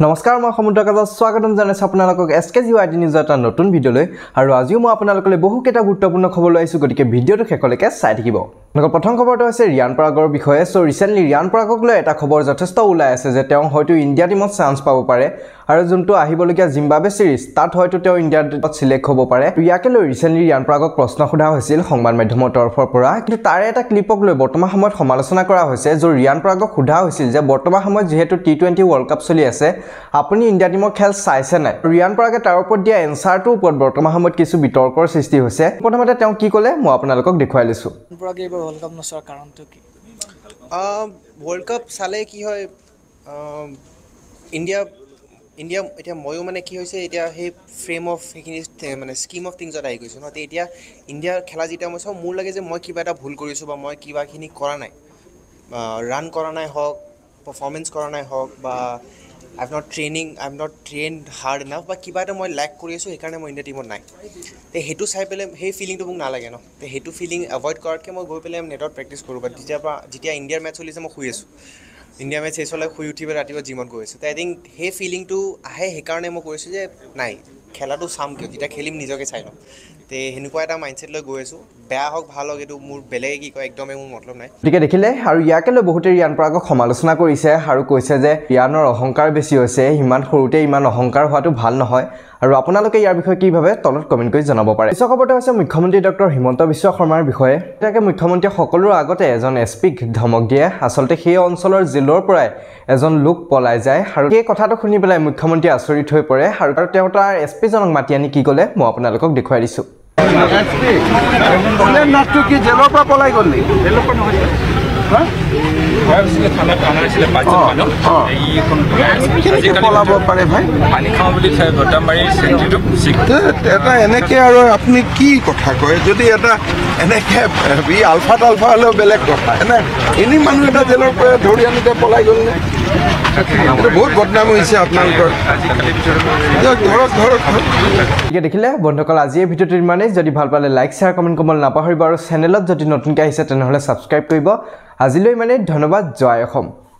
নমস্কাৰ মই সমুদ্ৰকাজত স্বাগতম জনাইছো আপোনালোকক SKGYT নিউজৰ এটা নতুন ভিডিঅলৈ আৰু আজিও মই আপোনালোকলৈ বহুকেইটা গুৰুত্বপূৰ্ণ খবৰ লৈ আহিছো গতিকে ভিডিঅটো শেষলৈকে চাই থাকিব। প্ৰথম খবৰটো হৈছে ৰিয়ান পৰাগৰ বিষয়ে। সো ৰিসেন্টলি ৰিয়ান পৰাগক লৈ এটা খবৰ যথেষ্ট ওলাই আছে যে তেওঁ হয়তো ইণ্ডিয়া টিমত চান্স পাব পাৰে আৰু যোনটো আহিবলগীয়া জিম্বাবৱে সিৰিজ তাত হয়তো তেওঁ ইণ্ডিয়া টিমত সিলেক্ট হ'ব পাৰে। ইয়াকে লৈ ৰিসেন্টলি ৰিয়ান পৰাগক প্ৰশ্ন সোধা হৈছিল সংবাদ মাধ্যমৰ তৰফৰ পৰা, কিন্তু তাৰে এটা ক্লিপক লৈ বৰ্তমান সময়ত সমালোচনা কৰা হৈছে যে ৰিয়ান পৰাগক সোধা হৈছিল যে বৰ্তমান সময়ত যেহেতু T20 ৱৰ্ল্ড কাপ চলি আছে আপুনি ইণ্ডিয়া টিমৰ খেল চাইছে নাই। ৰিয়ান পৰাগে তাৰ ওপৰত দিয়া এনসাৰটোৰ ওপৰত বৰ্তমান সময়ত কিছু বিতৰ্কৰ সৃষ্টি হৈছে। প্ৰথমতে তেওঁ কি ক'লে মই আপোনালোকক দেখুৱাই লৈছো। পৰাগে এবাৰ ৱৰ্ল্ড কাপ নচোৱাৰ কাৰণটো কি? ৱৰ্ল্ড কাপ চালে কি হয়, ইণ্ডিয়া এতিয়া ময়ো মানে কি হৈছে এতিয়া সেই ফ্ৰেম অফ সেইখিনি মানে স্কিম অফ থিংছত আহি গৈছোঁ ন। এতিয়া ইণ্ডিয়াৰ খেলা যেতিয়া মই চাওঁ মোৰ লাগে যে মই কিবা এটা ভুল কৰিছোঁ বা মই কিবাখিনি কৰা নাই, ৰান কৰা নাই হওক, পাৰফৰ্মেঞ্চ কৰা নাই হওক, বা I am not trained hard enough, বা কিবা এটা মই লেক কৰি আছোঁ সেইকাৰণে মই ইণ্ডিয়া টিমত নাই। তে সেইটো চাই পেলাই সেই ফিলিংটো মোক নালাগে ন। তে সেইটো ফিলিং এভইড কৰাতকৈ মই গৈ পেলাই নেটত প্ৰেক্টিচ কৰোঁ। বাট যেতিয়া ইণ্ডিয়াৰ মেটচ চলিছে মই শুই আছোঁ, ইণ্ডিয়া মেটচ শেষ হ'লে শুই উঠি পেলাই ৰাতিপুৱা জিমত গৈ আছোঁ। তে আই থিংক সেই ফিলিংটো আহে, সেইকাৰণে মই কৈছোঁ যে নাই খেলাটো চাম কিয়, যেতিয়া খেলিম নিজকে চাই ল'ম। তে সেনেকুৱা এটা মাইণ্ডছেট লৈ গৈ আছোঁ। বেয়া হওক ভাল হওক এইটো মোৰ বেলেগে কি কয় একদমেই মোৰ মতলব নাই। গতিকে দেখিলে আৰু ইয়াকে লৈ বহুতে ৰিয়ান পৰাগক সমালোচনা কৰিছে আৰু কৈছে যে ৰিয়ানৰ অহংকাৰ বেছি হৈছে, ইমান সৰুতে ইমান অহংকাৰ হোৱাটো ভাল নহয়। আৰু আপোনালোকে ইয়াৰ বিষয়ে কি ভাবে তলত কমেণ্ট কৰি জনাব পাৰে। পিছৰ খবৰটো হৈছে মুখ্যমন্ত্ৰী ডক্টৰ হিমন্ত বিশ্ব শৰ্মাৰ বিষয়ে। তাকে মুখ্যমন্ত্ৰীয়ে সকলোৰ আগতে এজন SPক ধমক দিয়ে। আচলতে সেই অঞ্চলৰ জেলৰ পৰাই এজন লোক পলাই যায় আৰু সেই কথাটো শুনি পেলাই মুখ্যমন্ত্ৰী আচৰিত হৈ পৰে আৰু তেওঁ তাৰ SPজনক মাতি আনি কি ক'লে মই আপোনালোকক দেখুৱাই দিছো। জেলৰ পৰা পলাই গ'ল নেকি? এনেকে আৰু আপুনি কি কথা কয়? যদি এটা এনেকে আলফা তালফা হ'লেও বেলেগ কথা, এনেই মানুহ এটা জেলৰ পৰা ধৰি আনোতে পলাই গ'ল নে? বহুত বদনাম হৈছে আপোনালোকৰ। দেখিলে বন্ধুসকল আজি এই ভিডিঅ'টো ইমানেই। যদি ভাল পালে লাইক শ্বেয়াৰ কমেণ্ট কৰিবলৈ নাপাহৰিব আৰু চেনেলত যদি নতুনকৈ আহিছে তেনেহ'লে ছাবস্ক্ৰাইব কৰিব। আজিলৈ ইমানেই, ধন্যবাদ। জয় অসম।